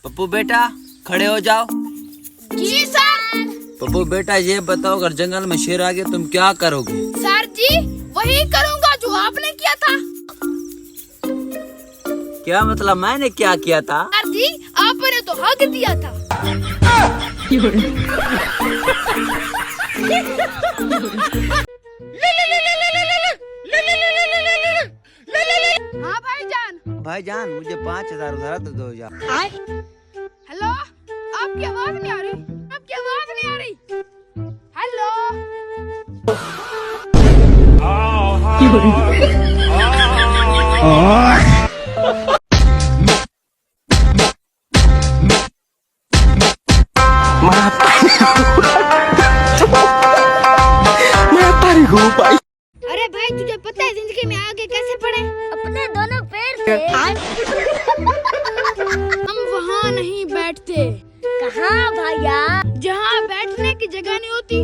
पप्पू बेटा खड़े हो जाओ। जी सर। पप्पू बेटा ये बताओ, अगर जंगल में शेर आ गया तुम क्या करोगे? सर जी वही करूँगा जो आपने किया था। क्या मतलब मैंने क्या किया था? सर जी आपने तो हक दिया था। हाँ भाईजान। भाईजान मुझे 5,000 उधार तो दो यार। हेलो, आपकी आवाज नहीं आ रही। आपकी आवाज नहीं आ रही। हेलो। अरे भाई तुझे पता है जिंदगी में आगे कैसे बढ़े? अपने दोनों पैर से। हम वहाँ नहीं बैठते। कहाँ भैया? जहाँ बैठने की जगह नहीं होती।